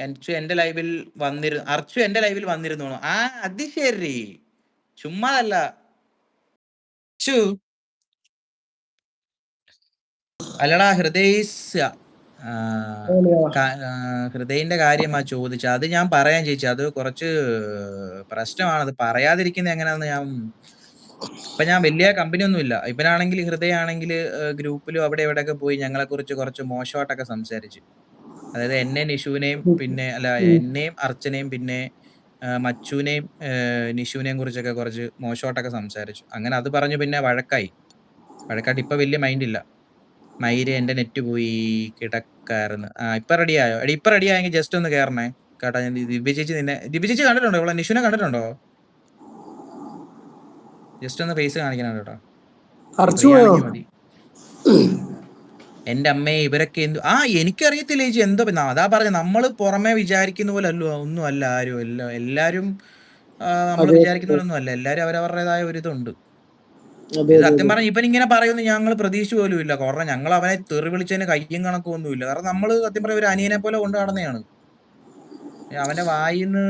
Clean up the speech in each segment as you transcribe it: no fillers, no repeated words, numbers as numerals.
എന്റെ ലൈവിൽ അർച്ചു എന്റെ ലൈവിൽ വന്നിരുന്നു. ആ അത് ശരി, ചുമ്മാതല്ല. അല്ലടാ ഹൃദയിന്റെ കാര്യമാ ചോദിച്ച. അത് ഞാൻ പറയാൻ ചേച്ചി, അത് കുറച്ച് പ്രശ്നമാണ്. അത് പറയാതിരിക്കുന്നത് എങ്ങനെയാന്ന് ഇപ്പൊ ഞാൻ വലിയ കമ്പനി ഒന്നും ഇല്ല. ഇവനാണെങ്കിൽ ഹൃദയാണെങ്കിൽ ഗ്രൂപ്പിലും അവിടെ ഇവിടെയൊക്കെ പോയി ഞങ്ങളെ കുറിച്ച് കുറച്ച് മോശമായിട്ടൊക്കെ സംസാരിച്ചു. അതായത് എന്നെ, നിഷുവിനെയും, പിന്നെ എന്നെയും അർച്ചനയും, പിന്നെ മച്ചുവിനെയും നിഷുവിനെയും കുറിച്ചൊക്കെ കുറച്ച് മോശമായിട്ടൊക്കെ സംസാരിച്ചു. അങ്ങനെ അത് പറഞ്ഞു പിന്നെ വഴക്കായിട്ട് ഇപ്പൊ വലിയ മൈൻഡില്ല. മയിര് എന്റെ നെറ്റ് പോയി കിടക്കായിരുന്നു. ഇപ്പൊ റെഡിയായോ? ഇപ്പൊ റെഡിയായെങ്കിൽ ജസ്റ്റ് ഒന്ന് കേറണേ കേട്ടാ. ഞാൻ ദിവ്യ ചേച്ചി കണ്ടിട്ടുണ്ടോ? ഇവിടെ നിഷുവിനെ കണ്ടിട്ടുണ്ടോ? ജസ്റ്റ് ഒന്ന് ഫേസ് കാണിക്കണം കേട്ടോ. ഫ്രീ ആണെങ്കിൽ മതി. എന്റെ അമ്മയെ ഇവരൊക്കെ എനിക്കറിയത്തില്ല ചേച്ചി എന്തോ. അതാ പറഞ്ഞ, നമ്മള് പുറമെ വിചാരിക്കുന്ന പോലെ ഒന്നും അല്ല ആരും. എല്ലാരും നമ്മൾ വിചാരിക്കുന്ന പോലെ ഒന്നും അല്ല. എല്ലാരും അവരവരുടേതായ ഒരിതുണ്ട്. ഇത് സത്യം പറഞ്ഞ ഇവൻ ഇങ്ങനെ പറയുമെന്ന് ഞങ്ങൾ പ്രതീക്ഷ പോലും ഇല്ല. കാരണം ഞങ്ങൾ അവനെ തെറി വിളിച്ചതിന് കയ്യും കണക്കൊന്നും ഇല്ല. കാരണം നമ്മള് സത്യം പറഞ്ഞ ഒരു അനിയനെ പോലെ കൊണ്ടു നടന്നെയാണ്. അവന്റെ വായിന്ന്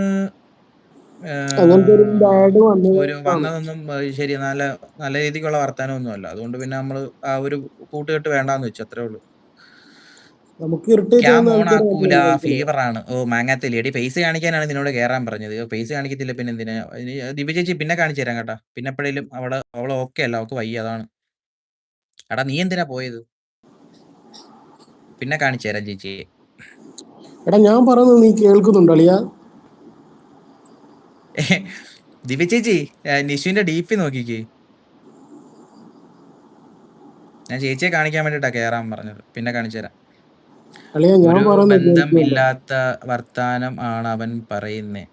ഒരു വന്നതൊന്നും ശരി നല്ല നല്ല രീതിക്കുള്ള വർത്താനമൊന്നും അല്ല. അതുകൊണ്ട് പിന്നെ നമ്മള് ആ ഒരു കൂട്ടുകെട്ട് വേണ്ടാന്ന് വെച്ചു, അത്രേ ഉള്ളൂ. ഓണാക്കൂല, ഫീവറാണ്. ഓ മാങ്ങാത്തലി, എടി ഫേസ് കാണിക്കാനാണ് നിന്നോട് കേറാൻ പറഞ്ഞത്. ഫേസ് കാണിക്കത്തില്ല പിന്നെ എന്തിനാ? ദിവ്യ ചേച്ചി പിന്നെ കാണിച്ചു തരാം കേട്ടാ. പിന്നെ എപ്പോഴേലും അവള് ഓക്കെ അല്ല, അവൾക്ക് വയ്യ, അതാണ്. എടാ നീ എന്തിനാ പോയത്? പിന്നെ കാണിച്ചു തരാം ചേച്ചി. എടാ ഞാൻ പറയുന്നത് നീ കേൾക്കുന്നുണ്ടോ അളിയാ? ദിവ്യ ചേച്ചി നിഷുവിന്റെ DP നോക്കിക്കേ. ഞാൻ ചേച്ചിയെ കാണിക്കാൻ വേണ്ടിട്ടാ കേറാൻ പറഞ്ഞത്. പിന്നെ കാണിച്ചു തരാം. ഒരു ബന്ധമില്ലാത്ത വർത്താനം ആണ് അവൻ പറയുന്നേ.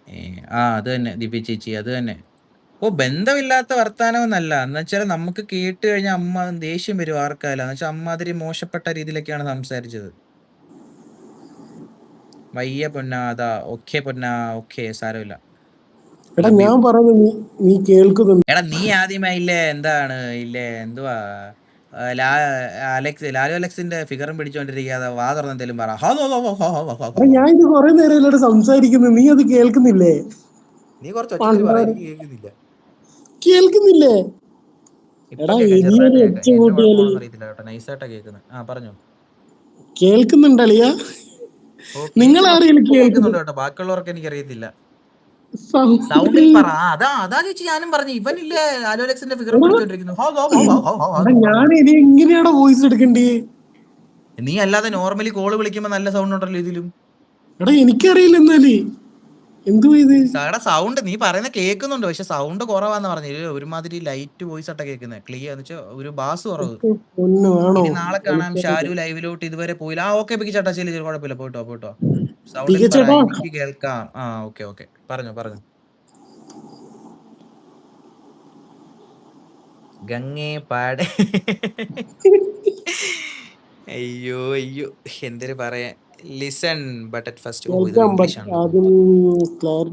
അത് തന്നെ ദിവ്യ ചേച്ചി, അത് തന്നെ. ബന്ധമില്ലാത്ത വർത്താനം എന്നല്ല. എന്നുവെച്ചാൽ നമുക്ക് കേട്ട് കഴിഞ്ഞാൽ അമ്മ ദേഷ്യം വരും ആർക്കായാലും. എന്നുവെച്ചാൽ അമ്മ അതിരി മോശപ്പെട്ട രീതിയിലൊക്കെയാണ് സംസാരിച്ചത്. വയ്യ പൊന്നാ, അതാ ഓക്കെ പൊന്നാ, ഓക്കെ സാരമില്ല. എടാ ഞാൻ പറയുന്നത് നീ കേൾക്കുന്നുണ്ടോ? എടാ നീ ആദ്യമായില്ലേ എന്തുവാ ലാലു അലക്സിന്റെ ഫിഗറും പിടിച്ചോണ്ടിരിക്കാതെ വാ തുറന്ന് എന്തേലും പറ. ഞാൻ ഇത് കുറെ നേരം സംസാരിക്കുന്നു, നീ അത് കേൾക്കുന്നില്ലേ? നീ കുറച്ച് ഒച്ചത്തിൽ പറ, എനിക്ക് കേൾക്കുന്നില്ല. കേൾക്കുന്നില്ലേ? ഇപ്പൊ കേൾക്കാം, ചെറുതായിട്ട് കേൾക്കാം. എന്റെ കുഴപ്പമാണെന്ന് അറിയത്തില്ല കേട്ടോ, നൈസായിട്ടാ കേൾക്കുന്നത്. പറഞ്ഞോ. കേൾക്കുന്നുണ്ടളിയാ? നിങ്ങൾ ആരെങ്കിലും കേൾക്കുന്നുണ്ട് കേട്ടോ, ബാക്കിയുള്ളവർക്ക് എനിക്ക് അറിയത്തില്ല. സൗണ്ടിൽ പറ. അതാ ചേച്ചി ഞാനും പറഞ്ഞു. ഇവനില്ലേ ലാലു അലക്സിന്റെ ഫിഗറും പിടിച്ചോണ്ടിരിക്കുന്നു. ഞാൻ ഇനി എങ്ങനെയാണോ വോയിസ് എടുക്കണ്ടേ? നീ അല്ലാതെ നോർമലി കോള് വിളിക്കുമ്പോ നല്ല സൗണ്ട് ഉണ്ടല്ലോ ഇതിലും. എടാ എനിക്കറിയില്ല. എന്നാല് സൗണ്ട് നീ പറയുന്ന കേൾക്കുന്നുണ്ട്, പക്ഷെ സൗണ്ട് കുറവാന്ന് പറഞ്ഞു. ഒരുമാതിരി ലൈറ്റ് വോയിസ് ആട്ടാ കേൾക്കുന്നത്. ക്ലിയർ എന്ന് വെച്ചാൽ ഒരു ബാസ് കുറവ്. ഇനി നാളെ കാണാം. ഷാരു ലൈവിലോട്ട് ഇതുവരെ പോയില്ല. ഓക്കെ പിക്ക് ചേട്ടാ, ശരി, കുഴപ്പമില്ല, പോയിട്ടോ. സൗണ്ടിൽ പറ, എനിക്ക് കേൾക്കാം. ഓക്കെ പറഞ്ഞു. ഗംഗേ പാടെ. അയ്യോ എന്തൊരു പറയാ. Listen but at first. ഇത് ഇംഗ്ലീഷ് ആണ്.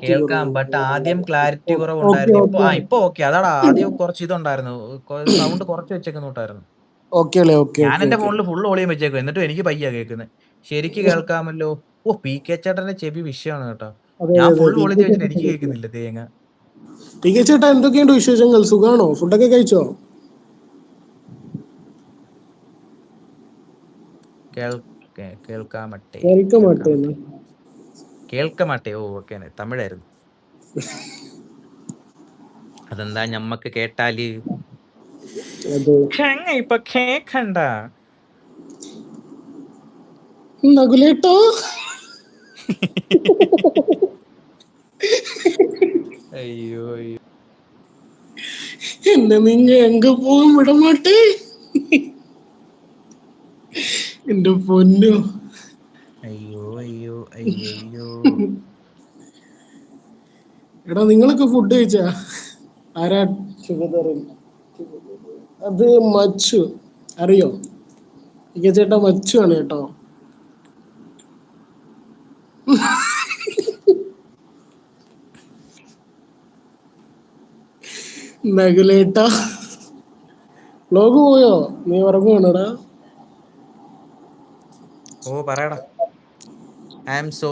കേൾക്കാം, ബട്ട് ആദ്യം ക്ലാരിറ്റി കുറവുണ്ടായിരുന്നു. ഇപ്പൊ ഓക്കെ. അതാടാ, ആദ്യം കുറച്ച് ഇതുണ്ടായിരുന്നു, സൗണ്ട് കുറച്ച് വെച്ചേക്കുന്നുണ്ടായിരുന്നു. ഞാൻ എന്റെ ഫോണിൽ ഫുൾ വോളിയം വെച്ചേക്കും, എന്നിട്ടും എനിക്ക് പയ്യാ കേൾക്കുന്നത്. ശരിക്ക് കേൾക്കാമല്ലോ. PK ചേട്ടന്റെ ചെവി വിഷയമാണ് കേട്ടോ. ഞാൻ ഫുൾ വോളിയം വെച്ചിട്ട് എനിക്ക് കേൾക്കുന്നില്ല തേങ്ങ. PK ചേട്ടാ, എന്തൊക്കെയുണ്ട് വിശേഷങ്ങൾ? സുഖാണോ? ഫുഡൊക്കെ കഴിച്ചോ? കേൾക്കമാട്ടെ. ഓക്കെ, തമിഴായിരുന്നു. അതെന്താ ഞമ്മക്ക് കേട്ടാല് ഇപ്പൊ കേക്കണ്ട. നകുലേട്ടോ, അയ്യോ എന്നെ നിങ്ങ എങ്ക പോകാൻ വിടമാട്ടേ. എന്റെ പൊന്നു. അയ്യോ. എടാ നിങ്ങളൊക്കെ ഫുഡ് കഴിച്ചാ? ആരാ? അത് മച്ചു, അറിയോ? PK ചേട്ടാ മച്ചു ആണ് കേട്ടോ. നകുലേട്ടാ, ലോഗ് പോയോ? നീ ഉറങ്ങുവാണോടാ? പറയടാ. I am so